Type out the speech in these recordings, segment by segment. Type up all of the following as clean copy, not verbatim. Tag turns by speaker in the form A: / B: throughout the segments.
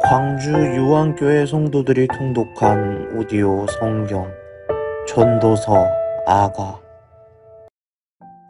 A: 광주 유황교회 성도들이 통독한 오디오 성경 전도서 아가.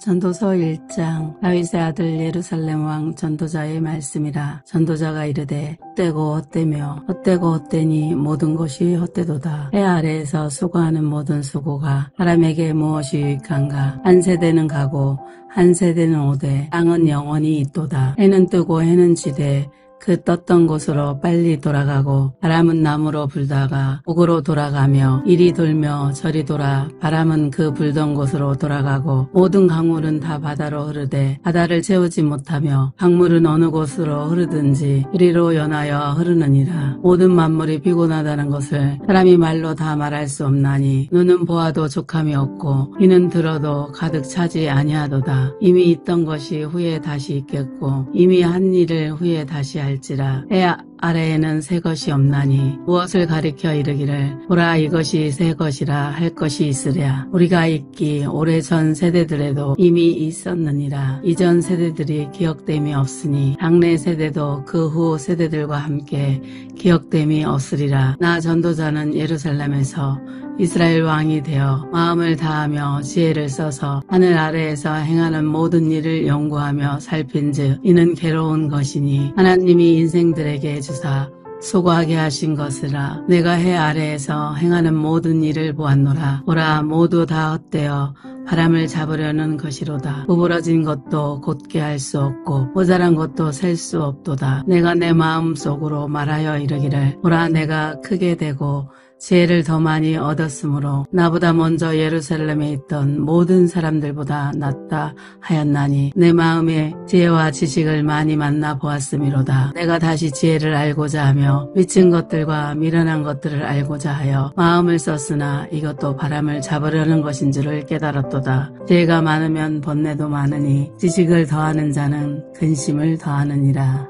B: 전도서 1장. 다윗의 아들 예루살렘 왕 전도자의 말씀이라. 전도자가 이르되 헛되고 헛되며 헛되고 헛되니 모든 것이 헛되도다. 해 아래에서 수고하는 모든 수고가 사람에게 무엇이 유익한가. 한 세대는 가고 한 세대는 오되 땅은 영원히 있도다. 해는 뜨고 해는 지되 그 떴던 곳으로 빨리 돌아가고 바람은 남으로 불다가 북으로 돌아가며 이리 돌며 저리 돌아 바람은 그 불던 곳으로 돌아가고 모든 강물은 다 바다로 흐르되 바다를 채우지 못하며 강물은 어느 곳으로 흐르든지 이리로 연하여 흐르느니라. 모든 만물이 피곤하다는 것을 사람이 말로 다 말할 수 없나니 눈은 보아도 족함이 없고 귀는 들어도 가득 차지 아니하도다. 이미 있던 것이 후에 다시 있겠고 이미 한 일을 후에 다시 할지라. 해 아래에는 새 것이 없나니 무엇을 가리켜 이르기를 보라 이것이 새 것이라 할 것이 있으랴. 우리가 있기 오래전 세대들에도 이미 있었느니라. 이전 세대들이 기억됨이 없으니 장래 세대도 그 후 세대들과 함께 기억됨이 없으리라. 나 전도자는 예루살렘에서 이스라엘 왕이 되어 마음을 다하며 지혜를 써서 하늘 아래에서 행하는 모든 일을 연구하며 살핀즉 이는 괴로운 것이니 하나님이 인생들에게 주사 수고하게 하신 것이라. 내가 해 아래에서 행하는 모든 일을 보았노라. 보라 모두 다 헛되어 바람을 잡으려는 것이로다. 구부러진 것도 곧게 할 수 없고 모자란 것도 셀 수 없도다. 내가 내 마음속으로 말하여 이르기를 보라 내가 크게 되고 지혜를 더 많이 얻었으므로 나보다 먼저 예루살렘에 있던 모든 사람들보다 낫다 하였나니 내 마음에 지혜와 지식을 많이 만나 보았음이로다. 내가 다시 지혜를 알고자 하며 미친 것들과 미련한 것들을 알고자 하여 마음을 썼으나 이것도 바람을 잡으려는 것인 줄을 깨달았도다. 지혜가 많으면 번뇌도 많으니 지식을 더하는 자는 근심을 더하느니라.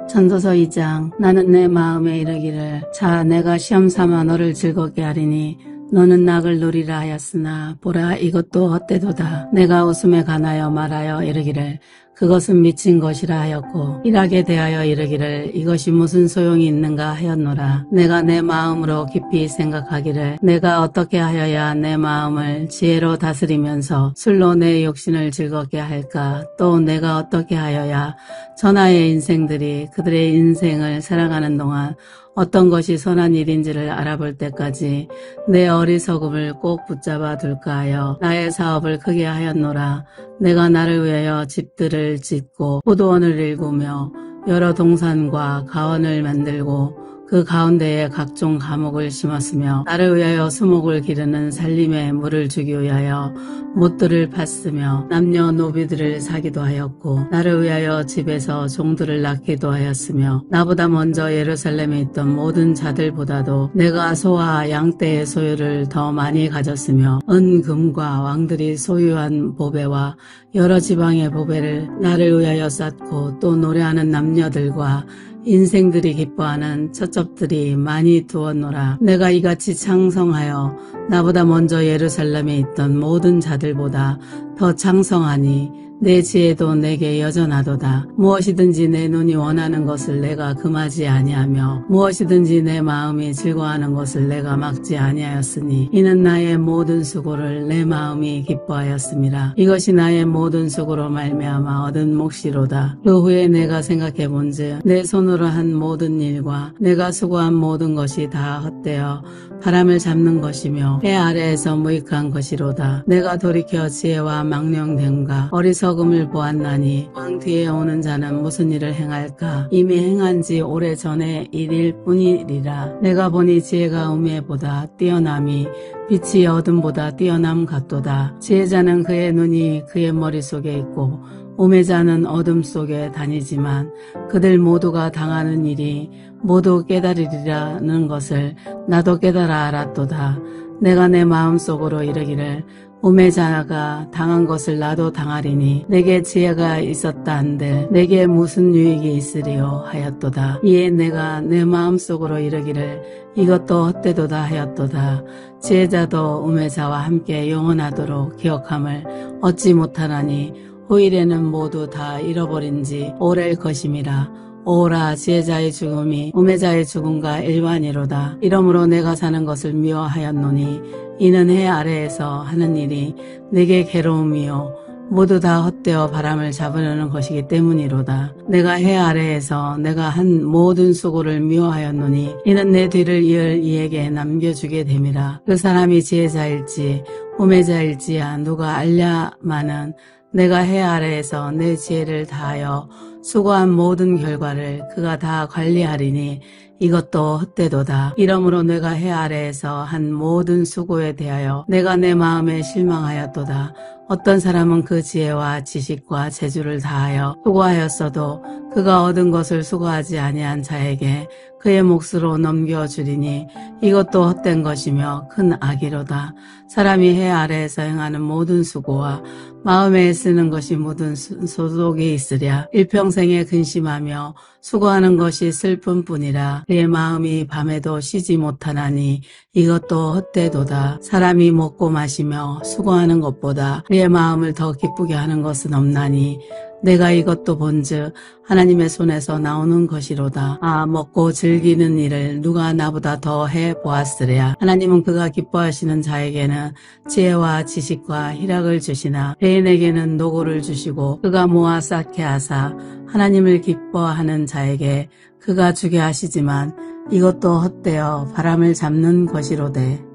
B: 전도서 2장. 나는 내 마음에 이르기를 자 내가 시험삼아 너를 즐겁게 하리니 너는 낙을 누리라 하였으나 보라 이것도 헛되도다. 내가 웃음에 관하여 말하여 이르기를 그것은 미친 것이라 하였고 일하게 대하여 이르기를 이것이 무슨 소용이 있는가 하였노라. 내가 내 마음으로 깊이 생각하기를 내가 어떻게 하여야 내 마음을 지혜로 다스리면서 술로 내 욕심을 즐겁게 할까. 또 내가 어떻게 하여야 전하의 인생들이 그들의 인생을 살아가는 동안 어떤 것이 선한 일인지를 알아볼 때까지 내 어리석음을 꼭 붙잡아 둘까 하여 나의 사업을 크게 하였노라. 내가 나를 위하여 집들을 짓고 포도원을 일구며 여러 동산과 가원을 만들고 그 가운데에 각종 과목을 심었으며 나를 위하여 수목을 기르는 살림에 물을 주기 위하여 못들을 팠으며 남녀노비들을 사기도 하였고 나를 위하여 집에서 종들을 낳기도 하였으며 나보다 먼저 예루살렘에 있던 모든 자들보다도 내가 소와 양떼의 소유를 더 많이 가졌으며 은금과 왕들이 소유한 보배와 여러 지방의 보배를 나를 위하여 쌓고 또 노래하는 남녀들과 인생들이 기뻐하는 첩첩들이 많이 두었노라. 내가 이같이 창성하여 나보다 먼저 예루살렘에 있던 모든 자들보다 더 창성하니 내 지혜도 내게 여전하도다. 무엇이든지 내 눈이 원하는 것을 내가 금하지 아니하며 무엇이든지 내 마음이 즐거워하는 것을 내가 막지 아니하였으니 이는 나의 모든 수고를 내 마음이 기뻐하였음이라. 이것이 나의 모든 수고로 말미암아 얻은 몫이로다. 그 후에 내가 생각해본즉 내 손으로 한 모든 일과 내가 수고한 모든 것이 다 헛되어 바람을 잡는 것이며 해 아래에서 무익한 것이로다. 내가 돌이켜 지혜와 망령됨과 어리석음을 보았나니 왕 뒤에 오는 자는 무슨 일을 행할까. 이미 행한 지 오래전의 일일 뿐이리라. 내가 보니 지혜가 우매보다 뛰어남이 빛이 어둠보다 뛰어남 같도다. 지혜자는 그의 눈이 그의 머릿속에 있고 우매자는 어둠 속에 다니지만 그들 모두가 당하는 일이 모두 깨달으리라는 것을 나도 깨달아 알았도다. 내가 내 마음속으로 이르기를 우매자가 당한 것을 나도 당하리니 내게 지혜가 있었다 한들 내게 무슨 유익이 있으리요 하였도다. 이에 내가 내 마음속으로 이르기를 이것도 헛되도다 하였도다. 지혜자도 우매자와 함께 영원하도록 기억함을 얻지 못하나니 후일에는 모두 다 잃어버린 지 오래일 것임이라. 오라 지혜자의 죽음이 우매자의 죽음과 일반이로다. 이러므로 내가 사는 것을 미워하였노니 이는 해 아래에서 하는 일이 내게 괴로움이요 모두 다 헛되어 바람을 잡으려는 것이기 때문이로다. 내가 해 아래에서 내가 한 모든 수고를 미워하였노니 이는 내 뒤를 이을 이에게 남겨주게 됨이라. 그 사람이 지혜자일지 우매자일지야 누가 알랴마는 내가 해 아래에서 내 지혜를 다하여 수고한 모든 결과를 그가 다 관리하리니 이것도 헛되도다. 이러므로 내가 해 아래에서 한 모든 수고에 대하여 내가 내 마음에 실망하였도다. 어떤 사람은 그 지혜와 지식과 재주를 다하여 수고하였어도 그가 얻은 것을 수고하지 아니한 자에게 그의 몫으로 넘겨주리니 이것도 헛된 것이며 큰 악이로다. 사람이 해 아래에서 행하는 모든 수고와 마음에 쓰는 것이 묻은 소속이 있으랴. 일평생에 근심하며 수고하는 것이 슬픔뿐이라. 그의 마음이 밤에도 쉬지 못하나니 이것도 헛되도다. 사람이 먹고 마시며 수고하는 것보다 그의 마음을 더 기쁘게 하는 것은 없나니 내가 이것도 본즉 하나님의 손에서 나오는 것이로다. 먹고 즐기는 일을 누가 나보다 더 해보았으랴. 하나님은 그가 기뻐하시는 자에게는 지혜와 지식과 희락을 주시나 죄인에게는 노고를 주시고 그가 모아 쌓게 하사 하나님을 기뻐하는 자에게 그가 주게 하시지만 이것도 헛되어 바람을 잡는 것이로되.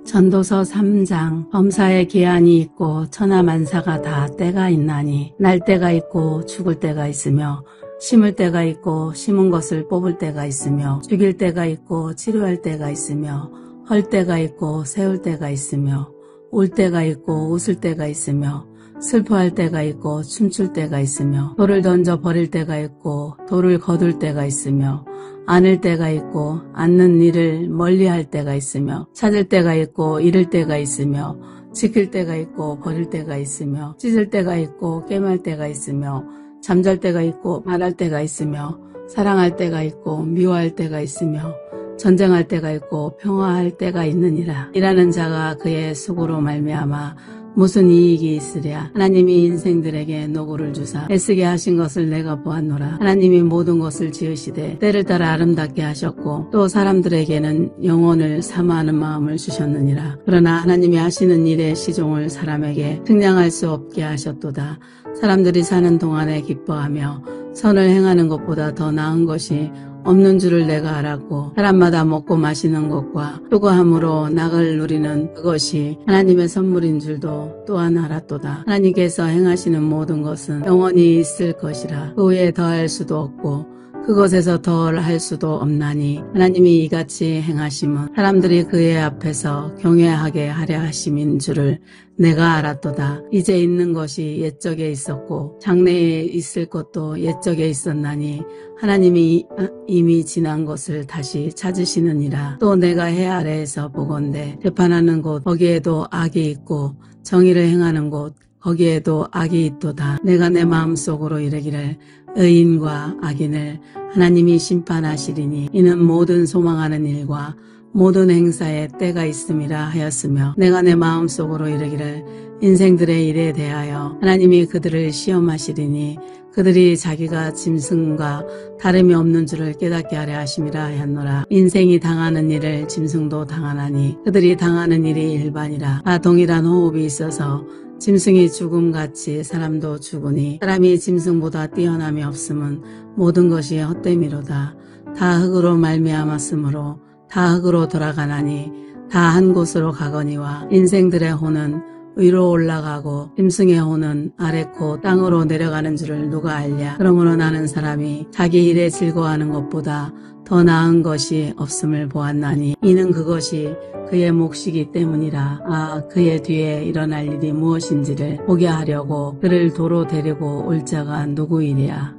B: 전도서 3장. 범사에 기한이 있고 천하만사가 다 때가 있나니 날 때가 있고 죽을 때가 있으며 심을 때가 있고 심은 것을 뽑을 때가 있으며 죽일 때가 있고 치료할 때가 있으며 헐 때가 있고 세울 때가 있으며 울 때가 있고 웃을 때가 있으며 슬퍼할 때가 있고 춤출 때가 있으며 돌을 던져 버릴 때가 있고 돌을 거둘 때가 있으며 안을 때가 있고 앉는 일을 멀리할 때가 있으며 찾을 때가 있고 잃을 때가 있으며 지킬 때가 있고 버릴 때가 있으며 찢을 때가 있고 꿰맬 때가 있으며 잠잘 때가 있고 말할 때가 있으며 사랑할 때가 있고 미워할 때가 있으며 전쟁할 때가 있고 평화할 때가 있느니라. 일하는 자가 그의 수고로 말미암아 무슨 이익이 있으랴. 하나님이 인생들에게 노고를 주사 애쓰게 하신 것을 내가 보았노라. 하나님이 모든 것을 지으시되 때를 따라 아름답게 하셨고 또 사람들에게는 영혼을 사모하는 마음을 주셨느니라. 그러나 하나님이 하시는 일의 시종을 사람에게 측량할 수 없게 하셨도다. 사람들이 사는 동안에 기뻐하며 선을 행하는 것보다 더 나은 것이 없는 줄을 내가 알았고 사람마다 먹고 마시는 것과 수고함으로 낙을 누리는 그것이 하나님의 선물인 줄도 또한 알았도다. 하나님께서 행하시는 모든 것은 영원히 있을 것이라. 그 후에 더할 수도 없고 그것에서 덜 할 수도 없나니 하나님이 이같이 행하심은 사람들이 그의 앞에서 경외하게 하려 하심인 줄을 내가 알았도다. 이제 있는 것이 옛적에 있었고 장래에 있을 것도 옛적에 있었나니 하나님이 이미 지난 것을 다시 찾으시느니라. 또 내가 해 아래에서 보건대 재판하는 곳 거기에도 악이 있고 정의를 행하는 곳 거기에도 악이 있도다. 내가 내 마음속으로 이르기를 의인과 악인을 하나님이 심판하시리니 이는 모든 소망하는 일과 모든 행사에 때가 있음이라 하였으며 내가 내 마음속으로 이르기를 인생들의 일에 대하여 하나님이 그들을 시험하시리니 그들이 자기가 짐승과 다름이 없는 줄을 깨닫게 하려 하심이라 하였노라. 인생이 당하는 일을 짐승도 당하나니 그들이 당하는 일이 일반이라. 다 동일한 호흡이 있어서 짐승이 죽음같이 사람도 죽으니 사람이 짐승보다 뛰어남이 없음은 모든 것이 헛됨이로다. 다 흙으로 말미암았으므로 다 흙으로 돌아가나니 다 한 곳으로 가거니와 인생들의 혼은 위로 올라가고 짐승의 혼은 아래코 땅으로 내려가는 줄을 누가 알랴. 그러므로 나는 사람이 자기 일에 즐거워하는 것보다 더 나은 것이 없음을 보았나니 이는 그것이 그의 몫이기 때문이라. 그의 뒤에 일어날 일이 무엇인지를 보게 하려고 그를 도로 데리고 올 자가 누구이랴.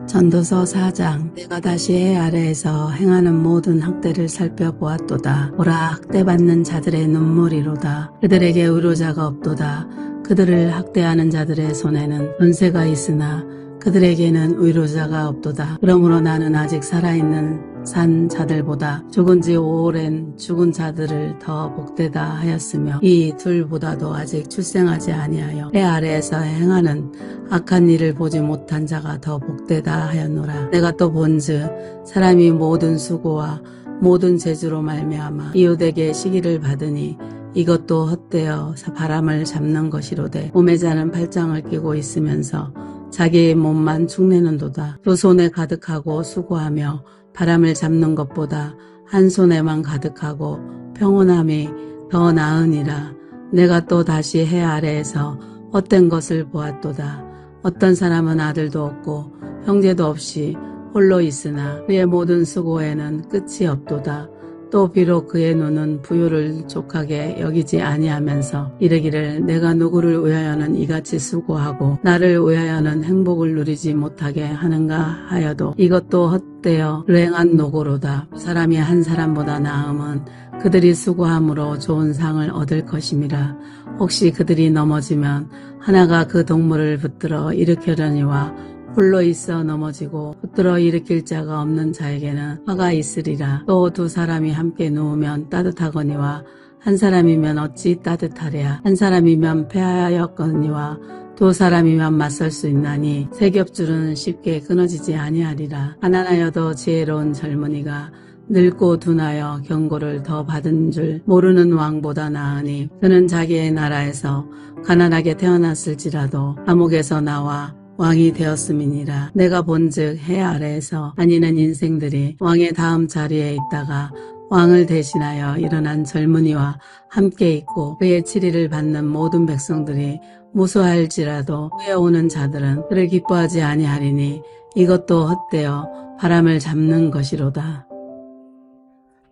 B: 전도서 4장. 내가 다시 해 아래에서 행하는 모든 학대를 살펴보았도다. 보라, 학대받는 자들의 눈물이로다. 그들에게 의로자가 없도다. 그들을 학대하는 자들의 손에는 권세가 있으나 그들에게는 의로자가 없도다. 그러므로 나는 아직 살아있는 산 자들보다 죽은 지 오랜 죽은 자들을 더 복되다 하였으며 이 둘보다도 아직 출생하지 아니하여 해 아래에서 행하는 악한 일을 보지 못한 자가 더 복되다 하였노라. 내가 또 본즉 사람이 모든 수고와 모든 재주로 말미암아 이웃에게 시기를 받으니 이것도 헛되어 바람을 잡는 것이로되 우매자는 팔짱을 끼고 있으면서 자기의 몸만 축내는도다. 두 손에 가득하고 수고하며 바람을 잡는 것보다 한 손에만 가득하고 평온함이 더 나으니라. 내가 또 다시 해 아래에서 헛된 것을 보았도다. 어떤 사람은 아들도 없고 형제도 없이 홀로 있으나 그의 모든 수고에는 끝이 없도다. 또 비록 그의 눈은 부유를 족하게 여기지 아니하면서 이르기를 내가 누구를 위하여는 이같이 수고하고 나를 위하여는 행복을 누리지 못하게 하는가 하여도 이것도 헛되어 르행한 노고로다. 사람이 한 사람보다 나음은 그들이 수고함으로 좋은 상을 얻을 것임이라. 혹시 그들이 넘어지면 하나가 그 동물을 붙들어 일으키려니와 홀로 있어 넘어지고 붙들어 일으킬 자가 없는 자에게는 화가 있으리라. 또 두 사람이 함께 누우면 따뜻하거니와 한 사람이면 어찌 따뜻하랴. 한 사람이면 패하였거니와 두 사람이면 맞설 수 있나니 세 겹줄은 쉽게 끊어지지 아니하리라. 가난하여도 지혜로운 젊은이가 늙고 둔하여 경고를 더 받은 줄 모르는 왕보다 나으니 그는 자기의 나라에서 가난하게 태어났을지라도 감옥에서 나와 왕이 되었음이니라. 내가 본즉 해 아래에서 다니는 인생들이 왕의 다음 자리에 있다가 왕을 대신하여 일어난 젊은이와 함께 있고 그의 치리를 받는 모든 백성들이 무수할지라도 후에 오는 자들은 그를 기뻐하지 아니하리니 이것도 헛되어 바람을 잡는 것이로다.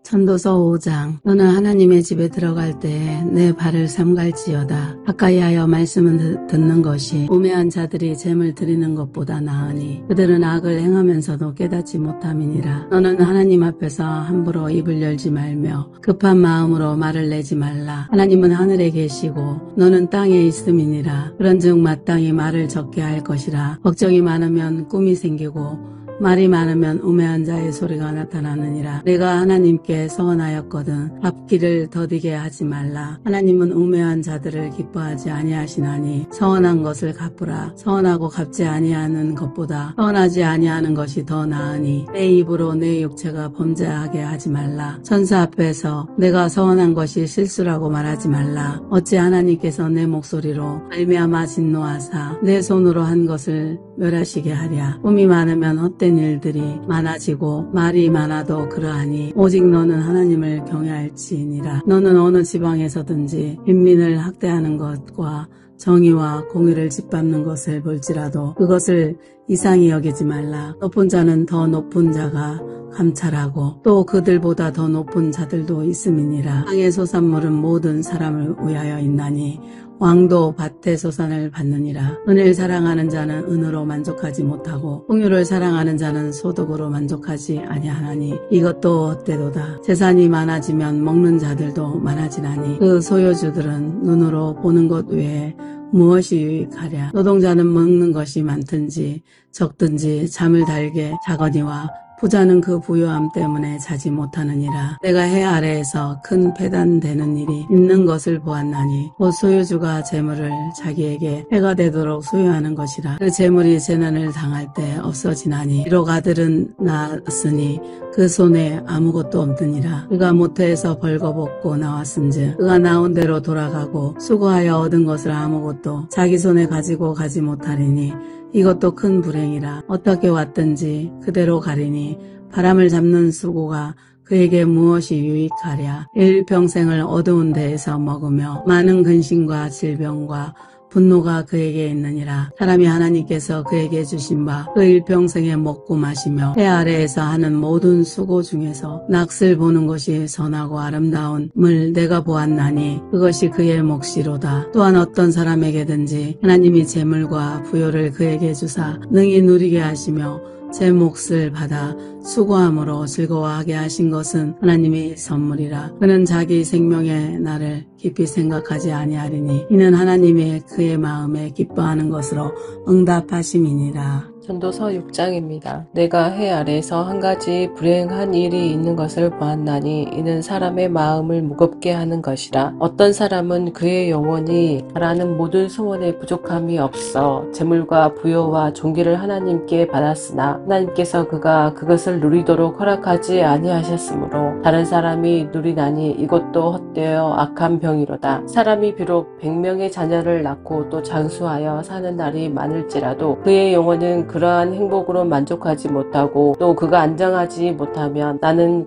B: 전도서 5장. 너는 하나님의 집에 들어갈 때에 내 발을 삼갈지어다. 가까이하여 말씀을 듣는 것이 우매한 자들이 재물 드리는 것보다 나으니 그들은 악을 행하면서도 깨닫지 못함이니라. 너는 하나님 앞에서 함부로 입을 열지 말며 급한 마음으로 말을 내지 말라. 하나님은 하늘에 계시고 너는 땅에 있음이니라. 그런즉 마땅히 말을 적게 할 것이라. 걱정이 많으면 꿈이 생기고 말이 많으면 우매한 자의 소리가 나타나느니라. 내가 하나님께 서원하였거든 갚기를 더디게 하지 말라. 하나님은 우매한 자들을 기뻐하지 아니하시나니 서원한 것을 갚으라. 서원하고 갚지 아니하는 것보다 서원하지 아니하는 것이 더 나으니 내 입으로 내 육체가 범죄하게 하지 말라. 천사 앞에서 내가 서원한 것이 실수라고 말하지 말라. 어찌 하나님께서 내 목소리로 말미암아 진노하사 내 손으로 한 것을 멸하시게 하랴. 꿈이 많으면 헛된 일들이 많아지고 말이 많아도 그러하니 오직 너는 하나님을 경외할지니라. 너는 어느 지방에서든지 빈민을 학대하는 것과 정의와 공의를 짓밟는 것을 볼지라도 그것을 이상히 여기지 말라. 높은 자는 더 높은 자가 감찰하고 또 그들보다 더 높은 자들도 있음이니라. 땅의 소산물은 모든 사람을 위하여 있나니 왕도 밭의 소산을 받느니라. 은을 사랑하는 자는 은으로 만족하지 못하고 풍요를 사랑하는 자는 소득으로 만족하지 아니하나니 이것도 헛되도다. 재산이 많아지면 먹는 자들도 많아지나니 그 소유주들은 눈으로 보는 것 외에 무엇이 유익하랴. 노동자는 먹는 것이 많든지 적든지 잠을 달게 자거니와 부자는 그 부유함 때문에 자지 못하느니라. 내가 해 아래에서 큰 패단되는 일이 있는 것을 보았나니 곧 소유주가 재물을 자기에게 해가 되도록 소유하는 것이라. 그 재물이 재난을 당할 때 없어지나니 비록 아들은 낳았으니 그 손에 아무것도 없느니라. 그가 모태에서 벌거벗고 나왔은즉 그가 나온 대로 돌아가고 수고하여 얻은 것을 아무것도 자기 손에 가지고 가지 못하리니 이것도 큰 불행이라. 어떻게 왔든지 그대로 가리니 바람을 잡는 수고가 그에게 무엇이 유익하랴. 일평생을 어두운 데에서 먹으며 많은 근심과 질병과 분노가 그에게 있느니라. 사람이 하나님께서 그에게 주신 바 그 일평생에 먹고 마시며 해 아래에서 하는 모든 수고 중에서 낯을 보는 것이 선하고 아름다움을 내가 보았나니 그것이 그의 몫이로다. 또한 어떤 사람에게든지 하나님이 재물과 부요를 그에게 주사 능히 누리게 하시며 제 몫을 받아 수고함으로 즐거워하게 하신 것은 하나님의 선물이라. 그는 자기 생명의 날을 깊이 생각하지 아니하리니 이는 하나님의 그의 마음에 기뻐하는 것으로 응답하심이니라.
C: 전도서 6장입니다. 내가 해 아래에서 한 가지 불행한 일이 있는 것을 보았나니 이는 사람의 마음을 무겁게 하는 것이라. 어떤 사람은 그의 영혼이 바라는 모든 소원에 부족함이 없어 재물과 부여와 존귀를 하나님께 받았으나 하나님께서 그가 그것을 누리도록 허락하지 아니하셨으므로 다른 사람이 누리나니 이것도 헛되어 악한 병이로다. 사람이 비록 100명의 자녀를 낳고 또 장수하여 사는 날이 많을지라도 그의 영혼은 그러한 행복으로 만족하지 못하고 또 그가 안정하지 못하면 나는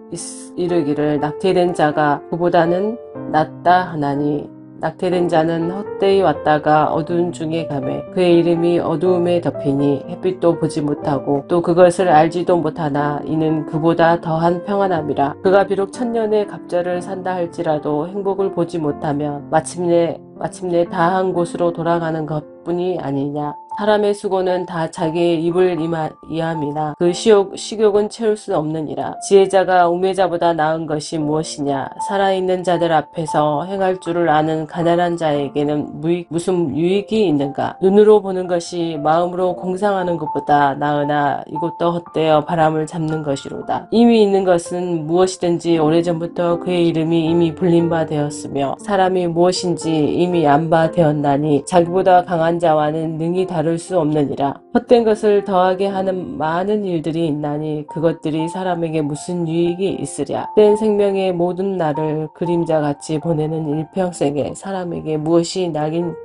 C: 이르기를 낙태된 자가 그보다는 낫다 하나니 낙태된 자는 헛되이 왔다가 어두운 중에 가매 그의 이름이 어두움에 덮이니 햇빛도 보지 못하고 또 그것을 알지도 못하나 이는 그보다 더한 평안함이라. 그가 비록 천년의 갑절을 산다 할지라도 행복을 보지 못하면 마침내 다한 곳으로 돌아가는 것뿐이 아니냐. 사람의 수고는 다 자기의 입을 이함이나 그 식욕은 채울 수 없느니라. 지혜자가 우매자보다 나은 것이 무엇이냐. 살아있는 자들 앞에서 행할 줄을 아는 가난한 자에게는 무슨 유익이 있는가. 눈으로 보는 것이 마음으로 공상하는 것보다 나으나 이것도 헛되어 바람을 잡는 것이로다. 이미 있는 것은 무엇이든지 오래전부터 그의 이름이 이미 불린 바 되었으며 사람이 무엇인지 이미 안 바 되었나니 자기보다 강한 자와는 능히 다룰 수 없느니라. 헛된 것을 더하게 하는 많은 일들이 있나니 그것들이 사람에게 무슨 유익이 있으랴. 헛된 생명의 모든 날을 그림자같이 보내는 일평생에 사람에게 무엇이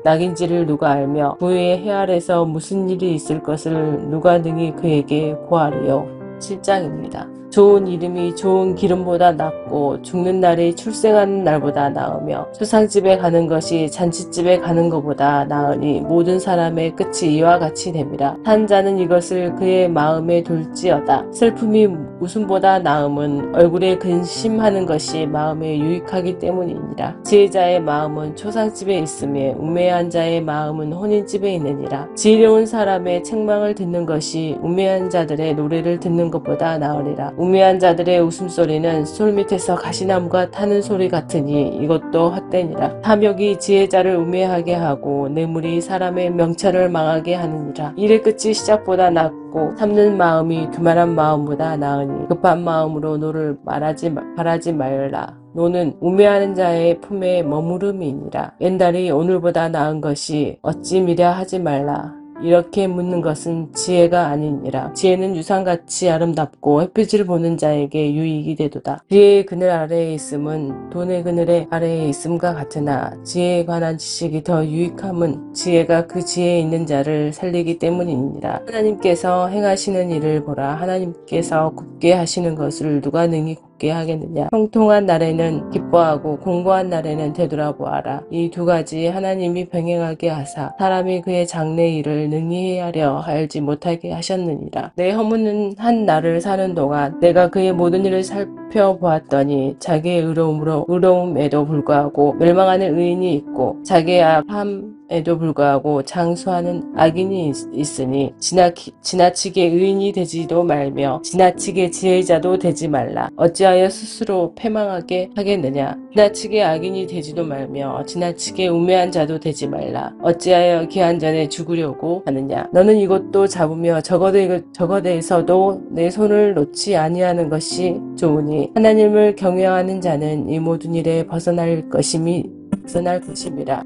C: 낙인지를 누가 알며 부의 해 아래서 무슨 일이 있을 것을 누가 능히 그에게 고하리요. 7장입니다. 좋은 이름이 좋은 기름보다 낫고 죽는 날이 출생하는 날보다 나으며 초상집에 가는 것이 잔치집에 가는 것보다 나으니 모든 사람의 끝이 이와 같이 됨이라. 산 자는 이것을 그의 마음에 둘지어다. 슬픔이 웃음보다 나음은 얼굴에 근심하는 것이 마음에 유익하기 때문이니라. 지혜자의 마음은 초상집에 있으며 우매한 자의 마음은 혼인집에 있느니라. 지혜로운 사람의 책망을 듣는 것이 우매한 자들의 노래를 듣는 것보다 나으리라. 우매한 자들의 웃음소리는 솔밑에서 가시나무가 타는 소리 같으니 이것도 헛되니라. 탐욕이 지혜자를 우매하게 하고 뇌물이 사람의 명철을 망하게 하느니라. 일의 끝이 시작보다 낫고 참는 마음이 교만한 마음보다 나으니 급한 마음으로 노를 바라지 말라. 노는 우매하는 자의 품에 머무름이니라. 옛날이 오늘보다 나은 것이 어찌 미랴 하지 말라. 이렇게 묻는 것은 지혜가 아니니라. 지혜는 유상같이 아름답고 햇빛을 보는 자에게 유익이 되도다. 지혜의 그늘 아래에 있음은 돈의 그늘 아래에 있음과 같으나 지혜에 관한 지식이 더 유익함은 지혜가 그 지혜에 있는 자를 살리기 때문이니라. 하나님께서 행하시는 일을 보라. 하나님께서 굽게 하시는 것을 누가 능히 굽게 하겠느냐. 형통한 날에는 기뻐하고 공고한 날에는 되돌아보아라. 이 두 가지 하나님이 병행하게 하사 사람이 그의 장래 일을 능히 헤아려 알지 못하게 하셨느니라. 내 허무는 한 날을 사는 동안 내가 그의 모든 일을 살펴보았더니 자기의 의로움에도 불구하고 멸망하는 의인이 있고 자기의 악함에도 불구하고 장수하는 악인이 있으니 지나치게 의인이 되지도 말며 지나치게 지혜자도 되지 말라. 어찌하여 스스로 패망하게 하겠느냐. 지나치게 악인이 되지도 말며 지나치게 우매한 자도 되지 말라. 어찌하여 기한 전에 죽으려고 하느냐. 너는 이것도 잡으며 저거대에서도 내 손을 놓지 아니하는 것이 좋으니 하나님을 경외하는 자는 이 모든 일에 벗어날 것임이라.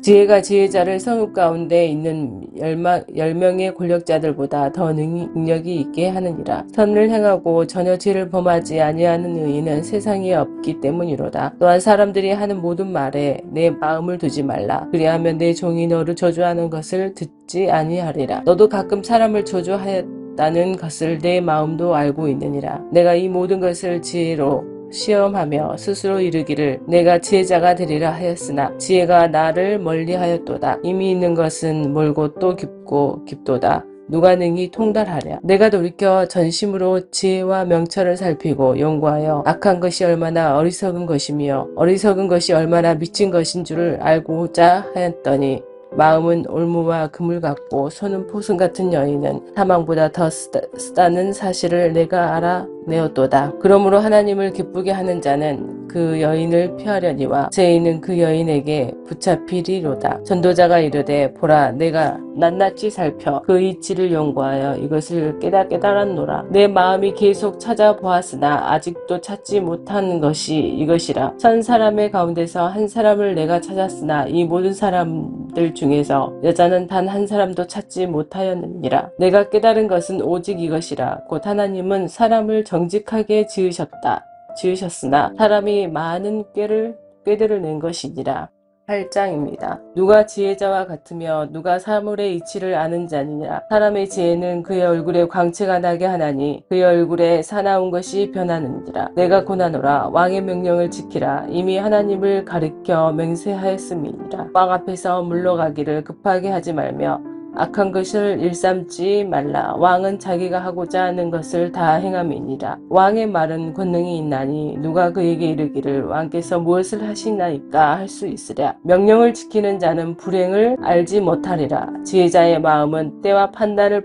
C: 지혜가 지혜자를 성읍 가운데 있는 10명의 권력자들보다 더 능력이 있게 하느니라. 선을 행하고 전혀 죄를 범하지 아니하는 의인은 세상에 없기 때문이로다. 또한 사람들이 하는 모든 말에 내 마음을 두지 말라. 그리하면 내 종이 너를 저주하는 것을 듣지 아니하리라. 너도 가끔 사람을 저주하였다는 것을 내 마음도 알고 있느니라. 내가 이 모든 것을 지혜로 시험하며 스스로 이르기를 내가 지혜자가 되리라 하였으나 지혜가 나를 멀리하였도다. 이미 있는 것은 멀고 또 깊도다. 누가 능히 통달하랴. 내가 돌이켜 전심으로 지혜와 명철을 살피고 연구하여 악한 것이 얼마나 어리석은 것이며 어리석은 것이 얼마나 미친 것인 줄을 알고자 하였더니 마음은 올무와 그물 같고 손은 포승 같은 여인은 사망보다 더 쓰다는 사실을 내가 알아내었도다. 그러므로 하나님을 기쁘게 하는 자는 그 여인을 피하려니와 죄인은 그 여인에게 붙잡히리로다. 전도자가 이르되 보라 내가 낱낱이 살펴 그 이치를 연구하여 이것을 깨달았노라. 내 마음이 계속 찾아보았으나 아직도 찾지 못한 것이 이것이라. 천 사람의 가운데서 한 사람을 내가 찾았으나 이 모든 사람들 중에서 여자는 단 한 사람도 찾지 못하였느니라. 내가 깨달은 것은 오직 이것이라. 곧 하나님은 사람을 정직하게 지으셨으나 사람이 많은 꾀들을 낸 것이니라. 8장입니다. 누가 지혜자와 같으며 누가 사물의 이치를 아는 자니냐. 사람의 지혜는 그의 얼굴에 광채가 나게 하나니 그의 얼굴에 사나운 것이 변하느니라. 내가 고나노라. 왕의 명령을 지키라. 이미 하나님을 가리켜 맹세하였음이니라. 왕 앞에서 물러가기를 급하게 하지 말며 악한 것을 일삼지 말라. 왕은 자기가 하고자 하는 것을 다 행함이니라. 왕의 말은 권능이 있나니 누가 그에게 이르기를 왕께서 무엇을 하시나이까 할 수 있으랴. 명령을 지키는 자는 불행을 알지 못하리라. 지혜자의 마음은 때와 판단을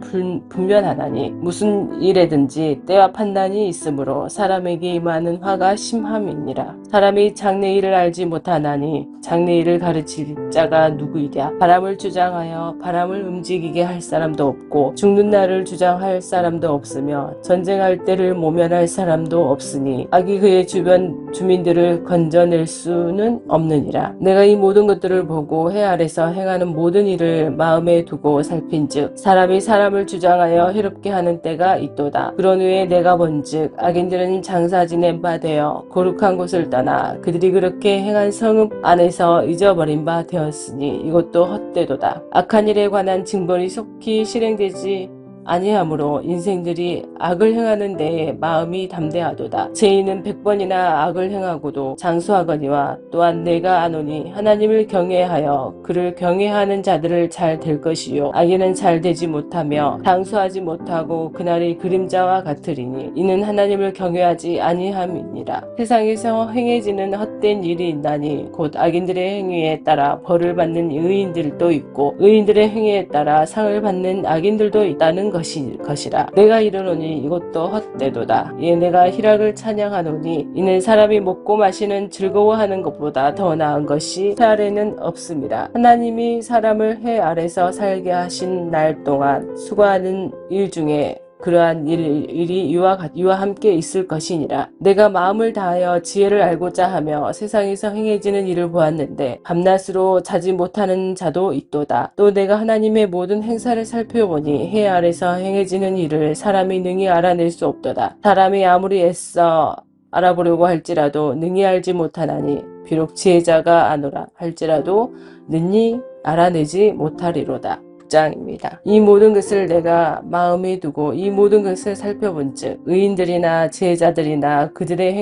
C: 분별하나니 무슨 일에든지 때와 판단이 있으므로 사람에게 임하는 화가 심함이니라. 사람이 장래일을 알지 못하나니 장래일을 가르칠 자가 누구이랴. 바람을 주장하여 바람을 움직이게 할 사람도 없고 죽는 날을 주장할 사람도 없으며 전쟁할 때를 모면할 사람도 없으니 악이 그의 주변 주민들을 건져낼 수는 없느니라. 내가 이 모든 것들을 보고 해 아래서 행하는 모든 일을 마음에 두고 살핀즉 사람이 사람을 주장하여 해롭게 하는 때가 있도다. 그런 후에 내가 본즉 악인들은 장사 지낸 바 되어 거룩한 곳을 떠나 그들이 그렇게 행한 성읍 안에서 잊어버린 바 되었으니 이것도 헛되도다. 악한 일에 관한 징벌이 속히 실행되지 아니하므로 인생들이 악을 행하는 데에 마음이 담대하도다. 죄인은 100번이나 악을 행하고도 장수하거니와 또한 내가 아노니 하나님을 경외하여 그를 경외하는 자들을 잘 될 것이요 악인은 잘 되지 못하며 장수하지 못하고 그날이 그림자와 같으리니 이는 하나님을 경외하지 아니함이니라. 세상에서 행해지는 헛된 일이 있나니 곧 악인들의 행위에 따라 벌을 받는 의인들도 있고 의인들의 행위에 따라 상을 받는 악인들도 있다는 것이라. 내가 이르노니 이것도 헛되도다. 예, 내가 희락을 찬양하노니 이는 사람이 먹고 마시는 즐거워하는 것보다 더 나은 것이 해 아래는 없음이라. 하나님이 사람을 해 아래서 살게 하신 날 동안 수고하는 일 중에 그러한 일이 이와 함께 있을 것이니라. 내가 마음을 다하여 지혜를 알고자 하며 세상에서 행해지는 일을 보았는데 밤낮으로 자지 못하는 자도 있도다. 또 내가 하나님의 모든 행사를 살펴보니 해 아래서 행해지는 일을 사람이 능히 알아낼 수 없도다. 사람이 아무리 애써 알아보려고 할지라도 능히 알지 못하나니 비록 지혜자가 아노라 할지라도 능히 알아내지 못하리로다. 장입니다. 이 모든 것을 내가 마음에 두고 이 모든 것을 살펴본즉 의인들이나 지혜자들이나 그들의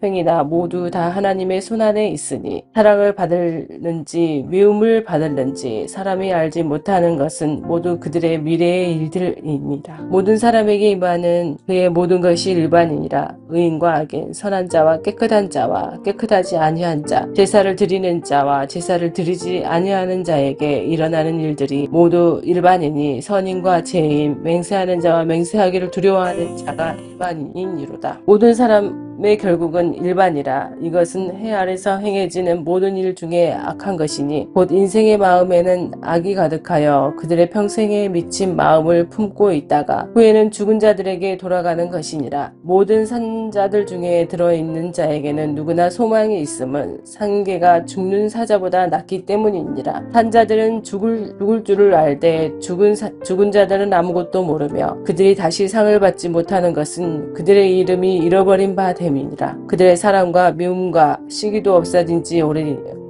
C: 행위나 모두 다 하나님의 손안에 있으니 사랑을 받을는지 미움을 받을는지 사람이 알지 못하는 것은 모두 그들의 미래의 일들입니다. 모든 사람에게 임하는 그의 모든 것이 일반이니라. 의인과 악인, 선한 자와 깨끗한 자와 깨끗하지 아니한 자, 제사를 드리는 자와 제사를 드리지 아니하는 자에게 일어나는 일들이 모두 일반이니 선인과 죄인, 맹세하는 자와 맹세하기를 두려워하는 자가 일반인이로다. 모든 사람의 결국은 일반이라. 이것은 해 아래서 행해지는 모든 일 중에 악한 것이니 곧 인생의 마음에는 악이 가득하여 그들의 평생에 미친 마음을 품고 있다가 후에는 죽은 자들에게 돌아가는 것이니라. 모든 산자들 중에 들어있는 자에게는 누구나 소망이 있음은 산개가 죽는 사자보다 낫기 때문이니라. 산자들은 죽을 줄을 알되 죽은 자들은 아무것도 모르며 그들이 다시 상을 받지 못하는 것은 그들의 이름이 잃어버린 바 됨이니라. 그들의 사랑과 미움과 시기도 없어진 지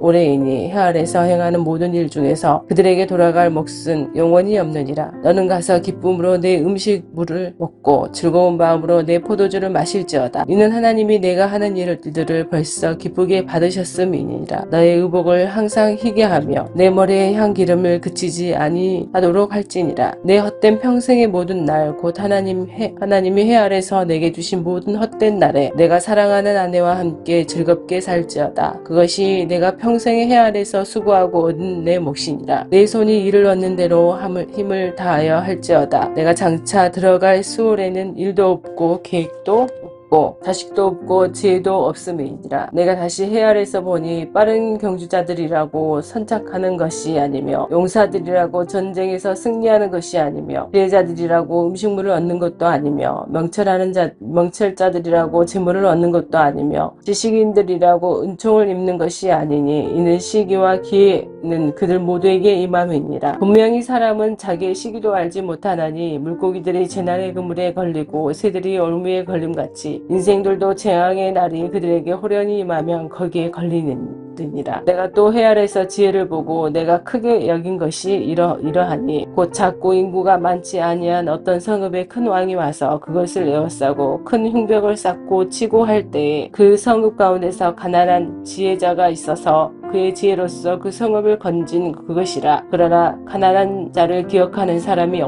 C: 오래이니 해 아래서 행하는 모든 일 중에서 그들에게 돌아갈 몫은 영원히 없느니라. 너는 가서 기쁨으로 내 음식물을 먹고 즐거운 마음으로 내 포도주를 마실지어다. 이는 하나님이 내가 하는 일들을 벌써 기쁘게 받으셨음이니라. 너의 의복을 항상 희게 하며 내 머리에 향기름을 그치지 아니하도록 할지니라. 내 헛된 평생의 모든 날 곧 하나님이 해 아래서 내게 주신 모든 헛된 날에 내가 사랑하는 아내와 함께 즐겁게 살지어다. 그것이 내가 평생의 해 아래서 수고하고 얻은 내 몫이니라. 내 손이 일을 얻는 대로 힘을 다하여 할지어다. 내가 장차 들어갈 수월에는 일도 없고 계획도 없고 없고 자식도 없고 지혜도 없음이니라. 내가 다시 해 아래서 보니 빠른 경주자들이라고 선착하는 것이 아니며 용사들이라고 전쟁에서 승리하는 것이 아니며 지혜자들이라고 음식물을 얻는 것도 아니며 명철자들이라고 재물을 얻는 것도 아니며 지식인들이라고 은총을 입는 것이 아니니 이는 시기와 기회는 그들 모두에게 임함이니라. 분명히 사람은 자기의 시기도 알지 못하나니 물고기들이 재난의 그물에 걸리고 새들이 얼음위에 걸림같이 인생들도 재앙의 날이 그들에게 호련히 임하면 거기에 걸리느니라. 내가 또 해 아래서 지혜를 보고 내가 크게 여긴 것이 이러하니 곧 작고 인구가 많지 아니한 어떤 성읍에 큰 왕이 와서 그것을 에워싸고 큰 흉벽을 쌓고 치고 할 때에 그 성읍 가운데서 가난한 지혜자가 있어서 그의 지혜로서 그 성읍을 건진 그것이라. 그러나 가난한 자를 기억하는 사람이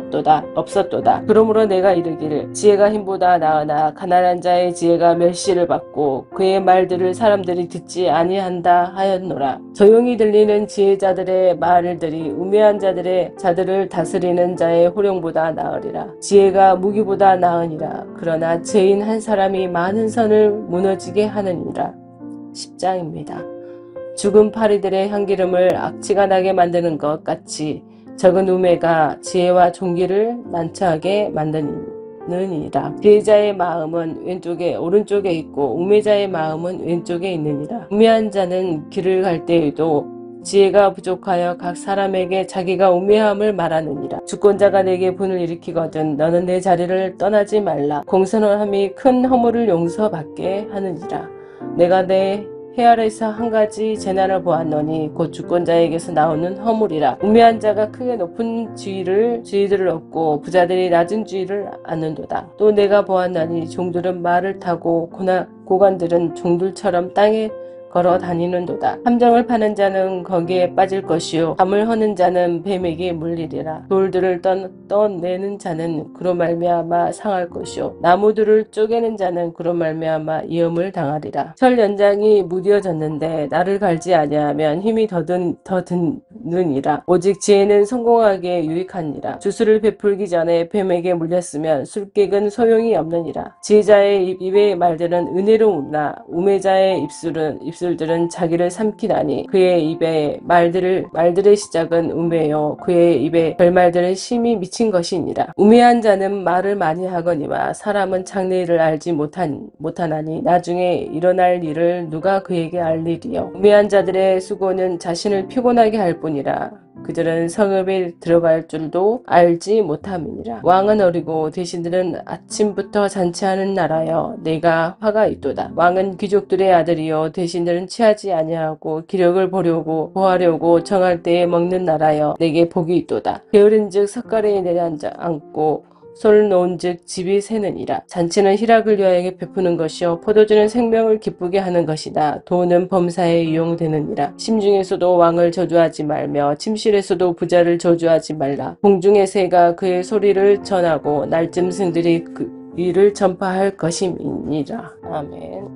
C: 없었도다. 그러므로 내가 이르기를 지혜가 힘보다 나으나 가난한 자의 지혜가 멸시를 받고 그의 말들을 사람들이 듣지 아니한다 하였노라. 조용히 들리는 지혜자들의 말들이 우매한 자들을 다스리는 자의 호령보다 나으리라. 지혜가 무기보다 나으니라. 그러나 죄인 한 사람이 많은 선을 무너지게 하느니라. 10장입니다. 죽은 파리들의 향기름을 악취가 나게 만드는 것 같이 적은 우매가 지혜와 존귀를 난처하게 만드느니라. 지혜자의 마음은 오른쪽에 있고 우매자의 마음은 왼쪽에 있느니라. 우매한 자는 길을 갈 때에도 지혜가 부족하여 각 사람에게 자기가 우매함을 말하느니라. 주권자가 내게 분을 일으키거든 너는 내 자리를 떠나지 말라. 공손함이 큰 허물을 용서받게 하느니라. 내가 내 해 아래서 한 가지 재난을 보았노니 곧 주권자에게서 나오는 허물이라. 우매한 자가 크게 높은 지위들을 얻고 부자들이 낮은 지위를 얻는도다. 또 내가 보았나니 종들은 말을 타고 고관들은 종들처럼 땅에 걸어 다니는도다. 함정을 파는 자는 거기에 빠질 것이요 담을 허는 자는 뱀에게 물리리라. 돌들을 떠내는 자는 그로 말미암아 상할 것이요 나무들을 쪼개는 자는 그로 말미암아 위험을 당하리라. 철 연장이 무뎌졌는데 나를 갈지 아니하면 힘이 더 드느니라. 오직 지혜는 성공하게 유익하니라. 주술을 베풀기 전에 뱀에게 물렸으면 술객은 소용이 없느니라. 지혜자의 입의 말들은 은혜로우나 우매자의 입술들은 자기를 삼키나니 그의 입의 말들의 시작은 우매요 그의 입의 별말들은 심히 미친 것이니라. 우매한 자는 말을 많이 하거니와 사람은 장래일을 알지 못하나니 나중에 일어날 일을 누가 그에게 알리리요. 우매한 자들의 수고는 자신을 피곤하게 할 뿐이라. 그들은 성읍에 들어갈 줄도 알지 못함이니라. 왕은 어리고 대신들은 아침부터 잔치하는 나라여 내가 화가 있도다. 왕은 귀족들의 아들이요 대신들은 취하지 아니하고 기력을 보하려고 정할 때에 먹는 나라여 내게 복이 있도다. 게으른즉 석가래에 내려앉고 손을 놓은즉 집이 새느니라. 잔치는 희락을 위하여 베푸는 것이요 포도주는 생명을 기쁘게 하는 것이다. 돈은 범사에 이용되느니라. 심중에서도 왕을 저주하지 말며 침실에서도 부자를 저주하지 말라. 공중의 새가 그의 소리를 전하고 날짐승들이 그 일을 전파할 것임이니라. 아멘.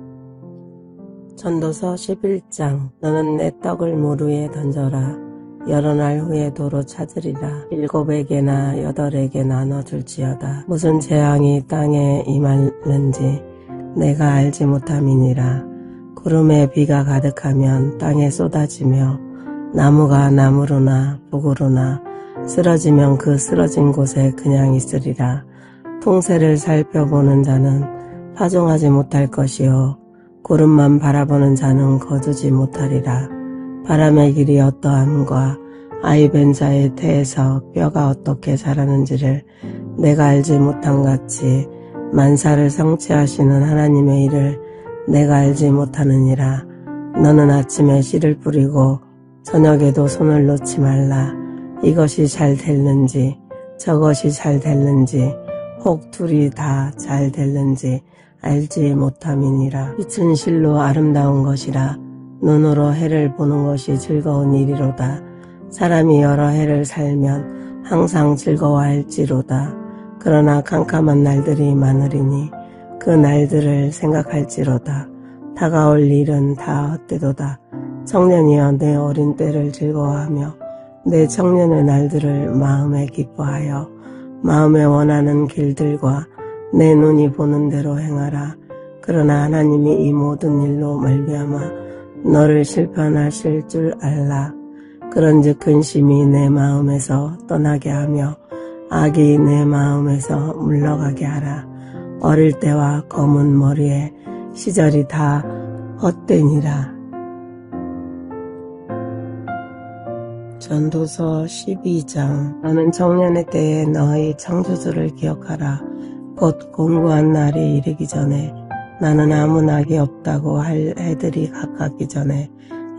D: 전도서 11장. 너는 내 떡을 물 위에 던져라. 여러 날 후에 도로 찾으리라. 7에게나 8에게 나눠줄지어다. 무슨 재앙이 땅에 임할는지 내가 알지 못함이니라. 구름에 비가 가득하면 땅에 쏟아지며 나무가 나무로나 북으로나 쓰러지면 그 쓰러진 곳에 그냥 있으리라. 통세를 살펴보는 자는 파종하지 못할 것이요 구름만 바라보는 자는 거두지 못하리라. 바람의 길이 어떠함과 아이 벤 자의 태에서 뼈가 어떻게 자라는지를 내가 알지 못함 같이 만사를 성취하시는 하나님의 일을 내가 알지 못하느니라. 너는 아침에 씨를 뿌리고 저녁에도 손을 놓지 말라. 이것이 잘 됐는지 저것이 잘 됐는지 혹 둘이 다 잘 됐는지 알지 못함이니라. 빛은 실로 아름다운 것이라. 눈으로 해를 보는 것이 즐거운 일이로다. 사람이 여러 해를 살면 항상 즐거워할지로다. 그러나 캄캄한 날들이 많으리니 그 날들을 생각할지로다. 다가올 일은 다 헛되도다. 청년이여 내 어린 때를 즐거워하며 내 청년의 날들을 마음에 기뻐하여 마음에 원하는 길들과 내 눈이 보는 대로 행하라. 그러나 하나님이 이 모든 일로 말미암아 너를 실판하실 줄 알라. 그런즉 근심이 내 마음에서 떠나게 하며 악이 내 마음에서 물러가게 하라. 어릴 때와 검은 머리에 시절이 다 헛되니라. 전도서 12장. 너는 청년의 때에 너의 창조주를 기억하라. 곧 공고한 날이 이르기 전에 나는 아무 낙이 없다고 할 해들이 가깝기 전에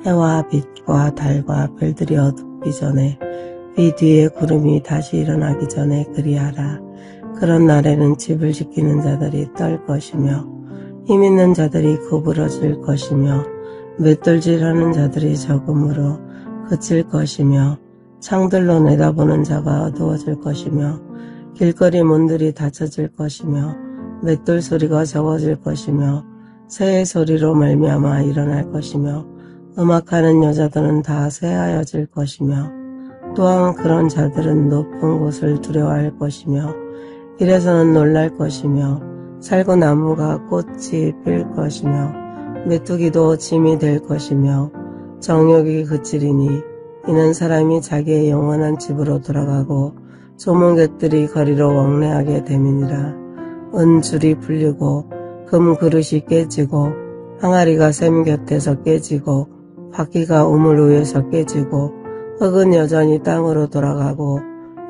D: 해와 빛과 달과 별들이 어둡기 전에 비 뒤에 구름이 다시 일어나기 전에 그리하라. 그런 날에는 집을 지키는 자들이 떨 것이며 힘 있는 자들이 구부러질 것이며 맷돌질하는 자들이 적음으로 그칠 것이며 창들로 내다보는 자가 어두워질 것이며 길거리 문들이 닫혀질 것이며 맷돌 소리가 적어질 것이며 새의 소리로 말미암아 일어날 것이며 음악하는 여자들은 다 새하여질 것이며 또한 그런 자들은 높은 곳을 두려워할 것이며 길에서는 놀랄 것이며 살구나무가 꽃이 필 것이며 메뚜기도 짐이 될 것이며 정욕이 그치리니 이는 사람이 자기의 영원한 집으로 돌아가고 조문객들이 거리로 왕래하게 됨이니라. 은줄이 풀리고 금 그릇이 깨지고 항아리가 샘 곁에서 깨지고 바퀴가 우물 위에서 깨지고 흙은 여전히 땅으로 돌아가고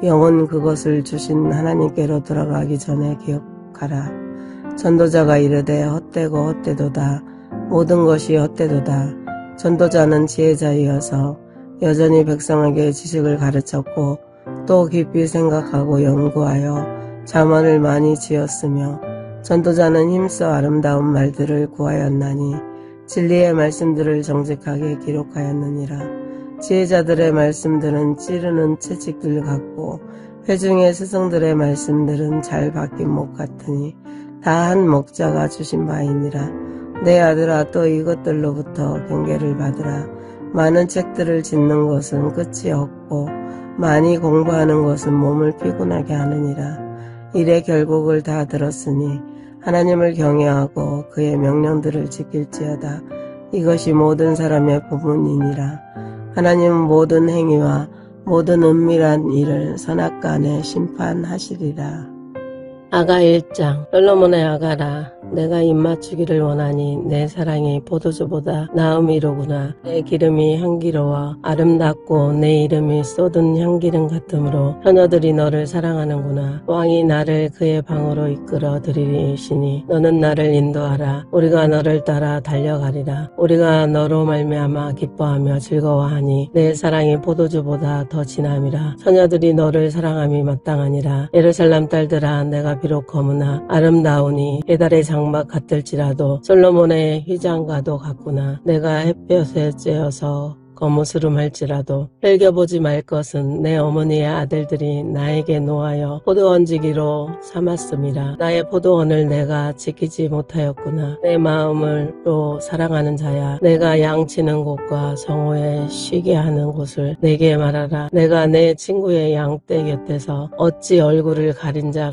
D: 영은 그것을 주신 하나님께로 돌아가기 전에 기억하라. 전도자가 이르되 헛되고 헛되도다. 모든 것이 헛되도다. 전도자는 지혜자이어서 여전히 백성에게 지식을 가르쳤고 또 깊이 생각하고 연구하여 자문을 많이 지었으며 전도자는 힘써 아름다운 말들을 구하였나니 진리의 말씀들을 정직하게 기록하였느니라. 지혜자들의 말씀들은 찌르는 채찍들 같고 회중의 스승들의 말씀들은 잘 박힌 목 같으니 다 한 목자가 주신 바이니라. 내 아들아, 또 이것들로부터 경계를 받으라. 많은 책들을 짓는 것은 끝이 없고 많이 공부하는 것은 몸을 피곤하게 하느니라. 일의 결국을 다 들었으니 하나님을 경외하고 그의 명령들을 지킬지어다. 이것이 모든 사람의 부분이니라. 하나님은 모든 행위와 모든 은밀한 일을 선악간에 심판하시리라.
C: 아가 1장. 솔로몬의 아가라. 내가 입맞추기를 원하니 내 사랑이 포도주보다 나음이로구나. 내 기름이 향기로워 아름답고 내 이름이 쏟은 향기름 같으므로 처녀들이 너를 사랑하는구나. 왕이 나를 그의 방으로 이끌어 들이시니 너는 나를 인도하라. 우리가 너를 따라 달려가리라. 우리가 너로 말미암아 기뻐하며 즐거워하니 내 사랑이 포도주보다 더 진함이라. 처녀들이 너를 사랑함이 마땅하니라. 예루살렘 딸들아, 내가 비록 검으나 아름다우니 배달의 장막 같을지라도 솔로몬의 휘장과도 같구나. 내가 햇볕에 쬐어서 거무스름할지라도 흘겨보지 말 것은 내 어머니의 아들들이 나에게 노하여 포도원지기로 삼았음이라. 나의 포도원을 내가 지키지 못하였구나. 내 마음으로 사랑하는 자야, 내가 양치는 곳과 성호에 쉬게 하는 곳을 내게 말하라. 내가 내 친구의 양떼 곁에서 어찌 얼굴을 가린 자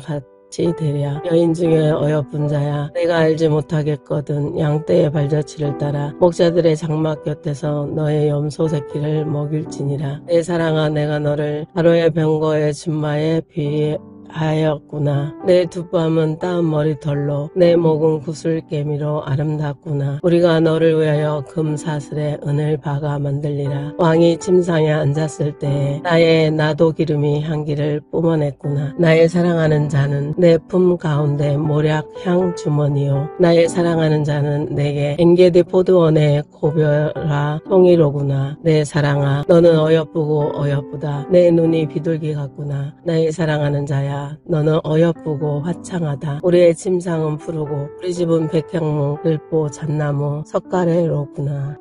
C: 되랴. 여인 중에 어여쁜 자야, 내가 알지 못하겠거든. 양떼의 발자취를 따라 목자들의 장막 곁에서 너의 염소 새끼를 먹일지니라. 내 사랑아, 내가 너를 바로의 병거의 준마에 비하였구나. 내 두 뺨은 따은 머리털로 내 목은 구슬개미로 아름답구나. 우리가 너를 위하여 금사슬에 은을 박아 만들리라. 왕이 침상에 앉았을 때에 나의 나도 기름이 향기를 뿜어냈구나. 나의 사랑하는 자는 내 품 가운데 모략 향 주머니요, 나의 사랑하는 자는 내게 엔게디 포도원의 고별아 통이로구나. 내 사랑아, 너는 어여쁘고 어여쁘다. 내 눈이 비둘기 같구나. 나의 사랑하는 자야, 너는 어여쁘고 화창하다. 우리의 침상은 푸르고 우리 집은 백향목, 들보, 잣나무, 석가래로구나.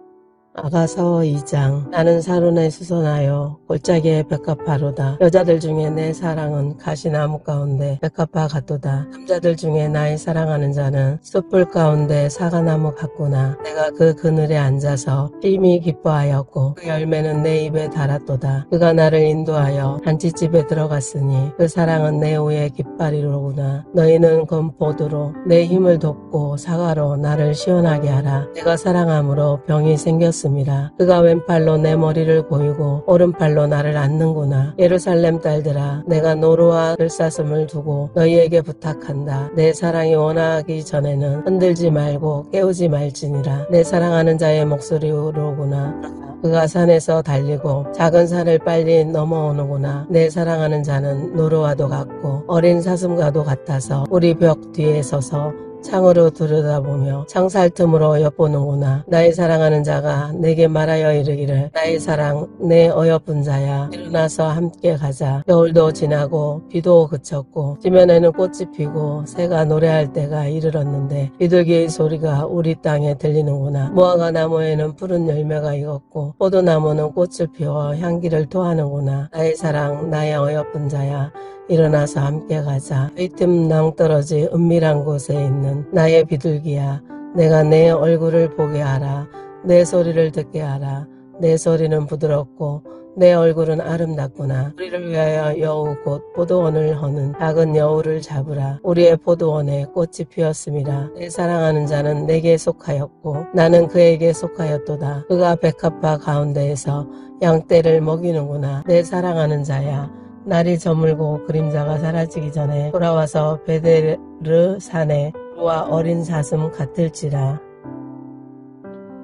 D: 아가서 2장. 나는 사론에 수선하여 골짜기에 백합화로다. 여자들 중에 내 사랑은 가시나무 가운데 백합화 같도다. 남자들 중에 나의 사랑하는 자는 숯불 가운데 사과나무 같구나. 내가 그 그늘에 앉아서 심히 기뻐하였고 그 열매는 내 입에 달았도다. 그가 나를 인도하여 잔치집에 들어갔으니 그 사랑은 내 후에 깃발이로구나. 너희는 건포도로 내 힘을 돕고 사과로 나를 시원하게 하라. 내가 사랑함으로 병이 생겼습니다. 그가 왼팔로 내 머리를 고이고 오른팔로 나를 안는구나. 예루살렘 딸들아, 내가 노루와 들사슴을 두고 너희에게 부탁한다. 내 사랑이 원하기 전에는 흔들지 말고 깨우지 말지니라. 내 사랑하는 자의 목소리로구나. 그가 산에서 달리고 작은 산을 빨리 넘어오는구나. 내 사랑하는 자는 노루와도 같고 어린 사슴과도 같아서 우리 벽 뒤에 서서 창으로 들여다보며 창살 틈으로 엿보는구나. 나의 사랑하는 자가 내게 말하여 이르기를 나의 사랑 내 어여쁜 자야, 일어나서 함께 가자. 겨울도 지나고 비도 그쳤고 지면에는 꽃이 피고 새가 노래할 때가 이르렀는데 비둘기의 소리가 우리 땅에 들리는구나. 무화과 나무에는 푸른 열매가 익었고 포도나무는 꽃을 피워 향기를 토하는구나. 나의 사랑 나의 어여쁜 자야, 일어나서 함께 가자. 휘틈 낭떠러지 은밀한 곳에 있는 나의 비둘기야, 내가 내 얼굴을 보게 하라. 내 소리를 듣게 하라. 내 소리는 부드럽고 내 얼굴은 아름답구나. 우리를 위하여 여우 곧 포도원을 허는 작은 여우를 잡으라. 우리의 포도원에 꽃이 피었습니다. 내 사랑하는 자는 내게 속하였고 나는 그에게 속하였도다. 그가 백합화 가운데에서 양떼를 먹이는구나. 내 사랑하는 자야, 날이 저물고 그림자가 사라지기 전에 돌아와서 베데르 산에 와 어린 사슴 같을지라.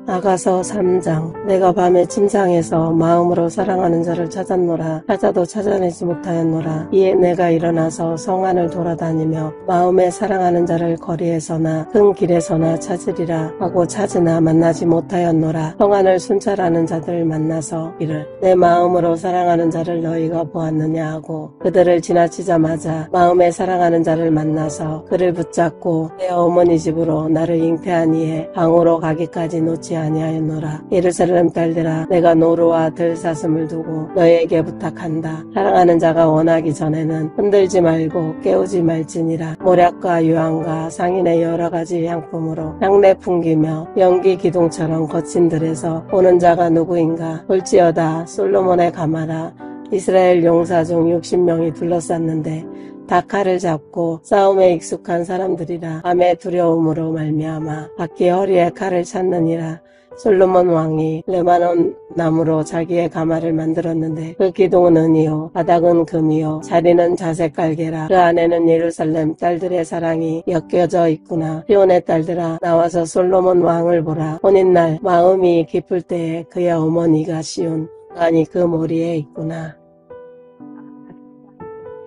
D: 아가서 3장. 내가 밤에 침상에서 마음으로 사랑하는 자를 찾았노라. 찾아도 찾아내지 못하였노라. 이에 내가 일어나서 성 안을 돌아다니며 마음에 사랑하는 자를 거리에서나 큰 길에서나 찾으리라 하고 찾으나 만나지 못하였노라. 성 안을 순찰하는 자들을 만나서 이를 내 마음으로 사랑하는 자를 너희가 보았느냐 하고 그들을 지나치자마자 마음에 사랑하는 자를 만나서 그를 붙잡고 내 어머니 집으로 나를 잉태한 이에 방으로 가기까지 놓지 아니하였노라. 예루살렘 딸들아, 내가 노루와 들사슴을 두고 너희에게 부탁한다. 사랑하는 자가 원하기 전에는 흔들지 말고 깨우지 말지니라. 모략과 유황과 상인의 여러 가지 향품으로 향내 풍기며 연기 기둥처럼 거친 들에서 오는 자가 누구인가? 볼지어다 솔로몬의 가마라. 이스라엘 용사 중 60명이 둘러쌌는데 다 칼을 잡고 싸움에 익숙한 사람들이라. 밤의 두려움으로 말미암아 바퀴 허리에 칼을 찾느니라. 솔로몬 왕이 레바논 나무로 자기의 가마를 만들었는데 그 기둥은 은이요 바닥은 금이요 자리는 자색 깔개라. 그 안에는 예루살렘 딸들의 사랑이 엮여져 있구나. 시온의 딸들아, 나와서 솔로몬 왕을 보라. 혼인날 마음이 깊을 때에 그의 어머니가 씌운 아니 그 머리에 있구나.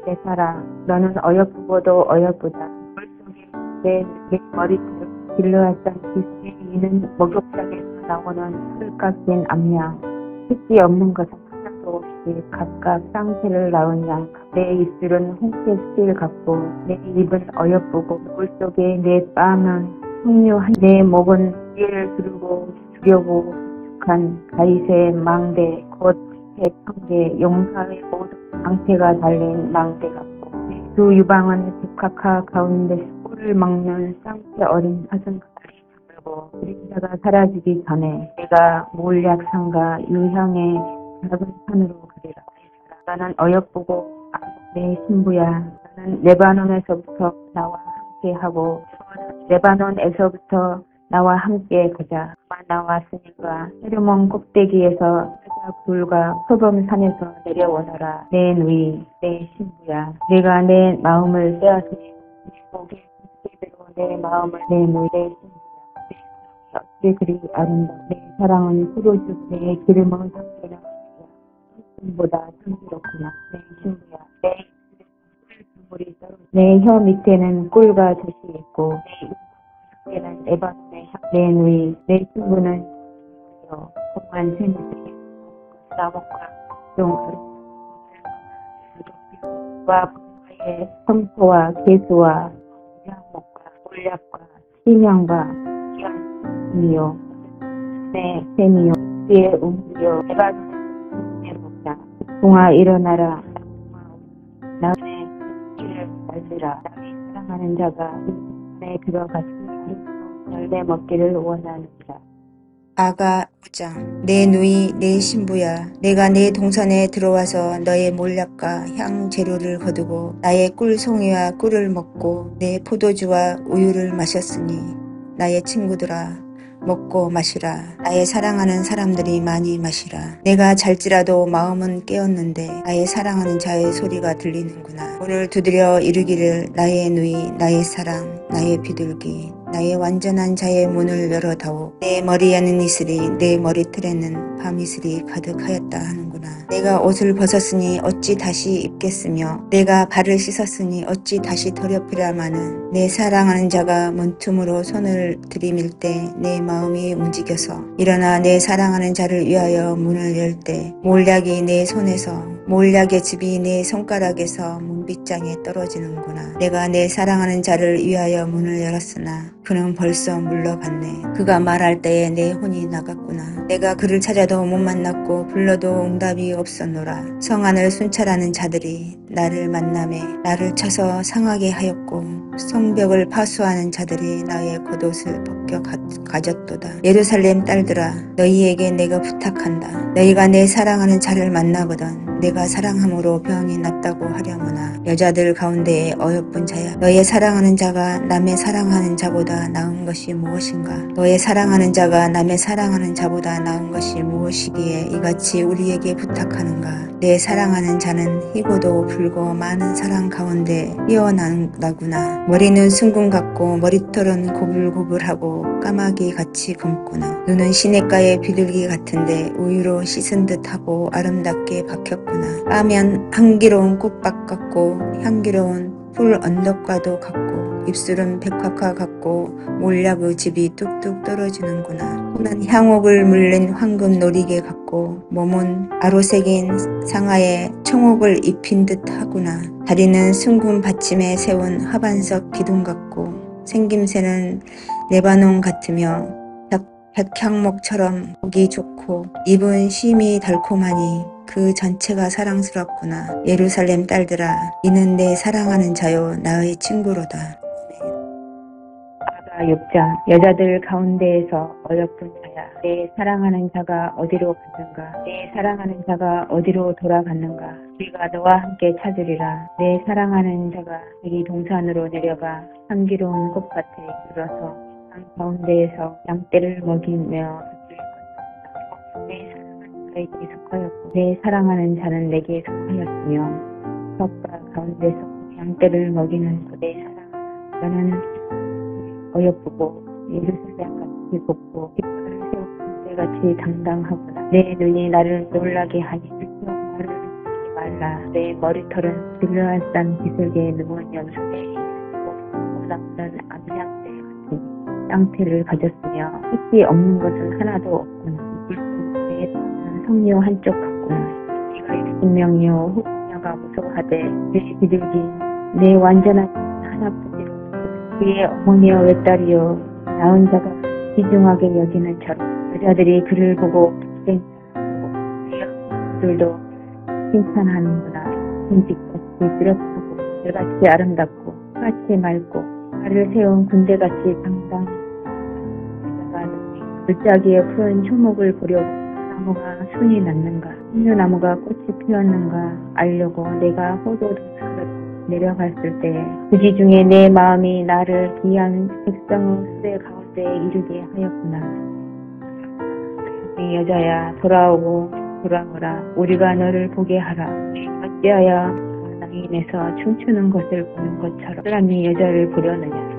E: 내 사랑, 너는 어여쁘고도 어여쁘다. 물속에 내 머리털을 길러왔던 기스에 이는 목욕장에서 나오는 풀 깎인 암양. 새끼 없는 것은 하나도 없이 각각 쌍새를 낳은 양. 내 입술은 홍채 실 같고 내 입은 어여쁘고 물속에 내 뺨은 풍류한 내 목은 이를 두르고 주려고 축한 가이세의 망대 곧 대청대 용사의 모든 앙패가 달린 망대 같고 두 유방은 백합화 가운데 꿀을 먹는 쌍새 어린 사슴같이 잠들고 그림자가 사라지기 전에 내가 몰약산과 유향의 작은 산으로 그리라. 나는 어여쁘고 내 신부야. 나는 레바논에서부터 나와 함께하고 레바논에서부터 나와 함께 가자. 나왔으니까 헤르몬 꼭대기에서 사자 굴과 소범산에서 내려오너라. 내 누이, 내 신부야. 내가 내 마음을 빼앗으니 목의 대로 내 마음을 내 누이, 내 신부야. 어찌 그리 아름다워. 내 사랑은 푸르주, 내 기름은 상대나 보다 참기롭구나. 내 신부야. 내 입술에 꿀물이 떨어져. 내 혀 밑에는 꿀과 젖이 있고 내 입에는 레바논의 향. 내 누이, 내 친구는 공한 새들이 나무과 종과 분화의 성포와 개수와 양목과 몰약과 심양과 기한이요 내 셈이요 주의 우물이여 내가 눈에 보자. 동아 일어나라. 나의 길을 말리라. 나의 사랑하는 자가 내 들어가시 열매 먹기를 원하느니라.
F: 아가 5장 내 누이 내 신부야 내가 내 동산에 들어와서 너의 몰약과 향 재료를 거두고 나의 꿀송이와 꿀을 먹고 내 포도주와 우유를 마셨으니 나의 친구들아 먹고 마시라. 나의 사랑하는 사람들이 많이 마시라. 내가 잘지라도 마음은 깨었는데 나의 사랑하는 자의 소리가 들리는구나. 문을 두드려 이르기를 나의 누이 나의 사랑 나의 비둘기 나의 완전한 자의 문을 열어다오. 내 머리에는 이슬이 내 머리털에는 밤이슬이 가득하였다 하는구나. 내가 옷을 벗었으니 어찌 다시 입겠으며 내가 발을 씻었으니 어찌 다시 더럽히라마는 내 사랑하는 자가 문틈으로 손을 들이밀 때 내 마음이 움직여서 일어나 내 사랑하는 자를 위하여 문을 열 때 몰약이 내 손에서 몰약의 즙이 내 손가락에서 문빗장에 떨어지는구나. 내가 내 사랑하는 자를 위하여 문을 열었으나 그는 벌써 물러갔네. 그가 말할 때에 내 혼이 나갔구나. 내가 그를 찾아도 못 만났고 불러도 응답이 없었노라. 성안을 순찰하는 자들이 나를 만남에 나를 쳐서 상하게 하였고 성벽을 파수하는 자들이 나의 겉옷을 벗겨 가졌도다. 예루살렘 딸들아 너희에게 내가 부탁한다. 너희가 내 사랑하는 자를 만나거든 내가 사랑함으로 병이 낫다고 하려무나 여자들 가운데에 어여쁜 자야 너의 사랑하는 자가 남의 사랑하는 자보다 나은 것이 무엇인가. 너의 사랑하는 자가 남의 사랑하는 자보다 나은 것이 무엇이기에 이같이 우리에게 부탁하는가. 내 사랑하는 자는 희고도 불고 많은 사랑 가운데 뛰어나구나. 머리는 순금 같고 머리털은 고불고불하고 까마귀 같이 검구나. 눈은 시냇가의 비둘기 같은데 우유로 씻은 듯하고 아름답게 박혔구나. 빠면 향기로운 꽃밭 같고 향기로운 풀 언덕과도 같고 입술은 백화과 같고 몰약의 즙이 뚝뚝 떨어지는구나. 손은 향옥을 물린 황금 놀이개 같고 몸은 아로새긴 상아에 청옥을 입힌 듯 하구나. 다리는 순금 받침에 세운 화반석 기둥 같고 생김새는 레바논 같으며 백향목처럼 보기 좋고 입은 심이 달콤하니 그 전체가 사랑스럽구나. 예루살렘 딸들아 이는 내 사랑하는 자요 나의 친구로다.
E: 아가 6장 여자들 가운데에서 어여쁜 자야 내 사랑하는 자가 어디로 갔는가. 내 사랑하는 자가 어디로 돌아갔는가. 우리가 너와 함께 찾으리라. 내 사랑하는 자가 자기 동산으로 내려가 향기로운 꽃밭에 이르러서 강 가운데에서 양떼를 먹이며 내 사랑하는 자에게 속하였고 내 사랑하는 자는 내게 속하였으며 텃밭 가운데서 양떼를 먹이는 내 사랑하는 자는 어여쁘고 예루살렘같이 곱고 깃발을 세운 군대같이 당당하구나. 내 눈이 나를 놀라게 하니 나를 보지 말라. 내 머리털은 빌려알산 비슬개에 누운 염소의 모나무는 암양대 같은 쌍태를 가졌으며 끝이 없는 것은 하나도 없구나. 물속에 떠는 성녀 한쪽 같구나. 네가 60명이요 후녀가 무서워하되 내 비둘기 내 완전한 하나뿐이라. 그의 어머니여 외딸이여 낳은 자가 귀중하게 여기는 처럼 여자들이 그를 보고 들도 칭찬하는구나. 금빛같이 뚜렷하고 별같이 아름답고 같이 맑고 발을 세운 군대같이 당당. 물자기에 푸른 초목을 보려고 나무가 순이 났는가 신유나무가 꽃이 피었는가 알려고 내가 포도동산으로 내려갔을 때 그지 중에 내 마음이 나를 귀한 백성의 수레 가운데 이르게 하였구나. 이 여자야 돌아오고 돌아오라. 우리가 너를 보게 하라. 어찌하여 낭인에서 춤추는 것을 보는 것처럼 사람이 여자를 보려느냐.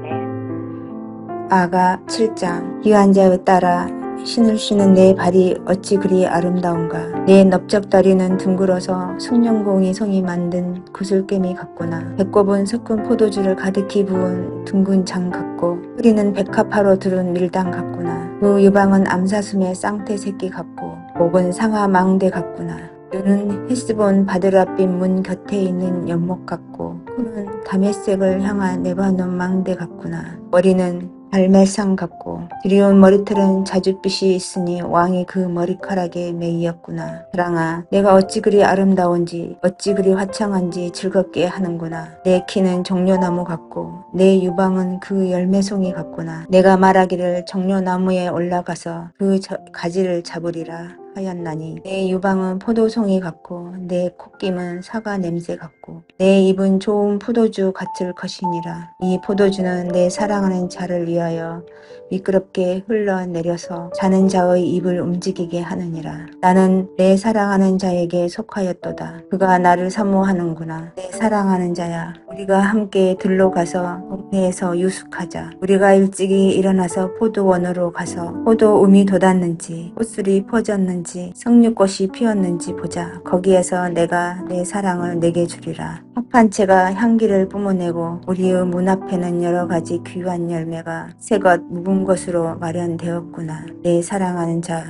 F: 아가 7장 귀한 자여 따라 신을 신은 내 발이 어찌 그리 아름다운가. 내 넓적다리는 둥글어서 숙련공이 성이 만든 구슬깨미 같구나. 배꼽은 섞은 포도주를 가득히 부은 둥근 장 같고 허리는 백합화로 두른 밀당 같구나. 그 유방은 암사슴의 쌍태 새끼 같고 목은 상아 망대 같구나. 눈은 헤스본 바드라빛 문 곁에 있는 연못 같고 코는 다메섹을 향한 레바논 망대 같구나. 머리는 발매상 같고 드리운 머리털은 자줏빛이 있으니 왕이 그 머리카락에 매이었구나. 사랑아, 내가 어찌 그리 아름다운지 어찌 그리 화창한지 즐겁게 하는구나. 내 키는 종려나무 같고 내 유방은 그 열매송이 같구나. 내가 말하기를 종려나무에 올라가서 그 가지를 잡으리라 하였나니 내 유방은 포도송이 같고 내 콧김은 사과 냄새 같고 내 입은 좋은 포도주 같을 것이니라. 이 포도주는 내 사랑하는 자를 위하여 미끄럽게 흘러내려서 자는 자의 입을 움직이게 하느니라. 나는 내 사랑하는 자에게 속하였도다. 그가 나를 사모하는구나. 내 사랑하는 자야, 우리가 함께 들로 가서 동네에서 유숙하자. 우리가 일찍이 일어나서 포도원으로 가서 포도움이 돋았는지 꽃술이 퍼졌는지 석류꽃이 피었는지 보자. 거기에서 내가 내 사랑을 내게 주리라. 합한 채가 향기를 뿜어내고 우리의 문 앞에는 여러 가지 귀한 열매가 새것 묵은 것으로 마련되었구나. 내 사랑하는 자,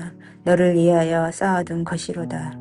F: 너를 위하여 쌓아둔 것이로다.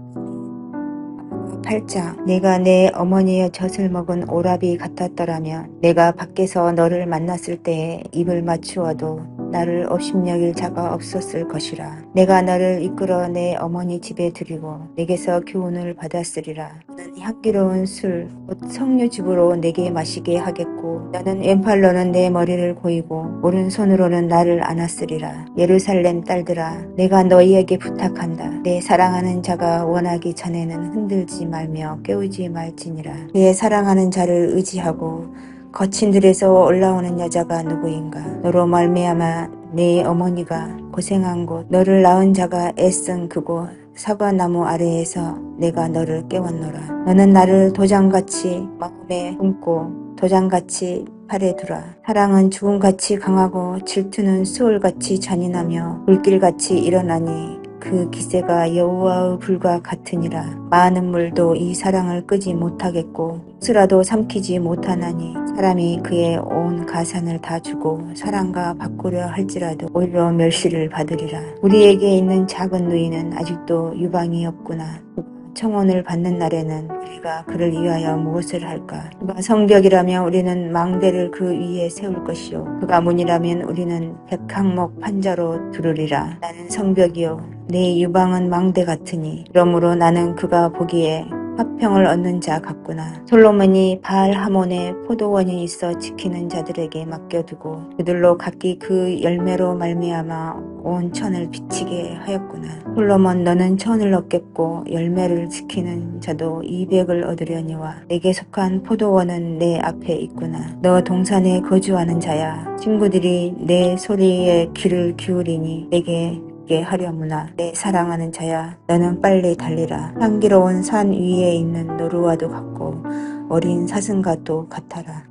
F: 8장. 내가 내 어머니의 젖을 먹은 오라비 같았더라면 내가 밖에서 너를 만났을 때에 입을 맞추어도 나를 업신여길 자가 없었을 것이라. 내가 너를 이끌어 내 어머니 집에 들이고 내게서 교훈을 받았으리라. 너는 향기로운 술, 곧 석류즙으로 내게 마시게 하겠고 너는 왼팔로는 내 머리를 고이고 오른손으로는 나를 안았으리라. 예루살렘 딸들아, 내가 너희에게 부탁한다. 내 사랑하는 자가 원하기 전에는 흔들지 말며 깨우지 말지니라. 그의 사랑하는 자를 의지하고 거친 들에서 올라오는 여자가 누구인가? 너로 말미암아 내 어머니가 고생한 곳, 너를 낳은 자가 애쓴 그곳 사과나무 아래에서 내가 너를 깨웠노라. 너는 나를 도장같이 마음에 품고 도장같이 팔에 두라. 사랑은 죽음같이 강하고 질투는 수월같이 잔인하며 불길같이 일어나니 그 기세가 여호와의 불과 같으니라. 많은 물도 이 사랑을 끄지 못하겠고 스라도 삼키지 못하나니 사람이 그의 온 가산을 다 주고 사랑과 바꾸려 할지라도 오히려 멸시를 받으리라. 우리에게 있는 작은 누이는 아직도 유방이 없구나. 청혼을 받는 날에는 우리가 그를 위하여 무엇을 할까? 그가 성벽이라면 우리는 망대를 그 위에 세울 것이요 그가 문이라면 우리는 백항목 판자로 두르리라. 나는 성벽이요 내 유방은 망대 같으니 그러므로 나는 그가 보기에 화평을 얻는 자 같구나. 솔로몬이 바알 하몬에 포도원이 있어 지키는 자들에게 맡겨두고 그들로 각기 그 열매로 말미암아 온 천을 비치게 하였구나. 솔로몬, 너는 천을 얻겠고 열매를 지키는 자도 200을 얻으려니와 내게 속한 포도원은 내 앞에 있구나. 너 동산에 거주하는 자야, 친구들이 내 소리에 귀를 기울이니 내게 하려무나. 내 사랑하는 자야, 너는 빨리 달리라. 향기로운 산 위에 있는 노루와도 같고 어린 사슴과도 같아라.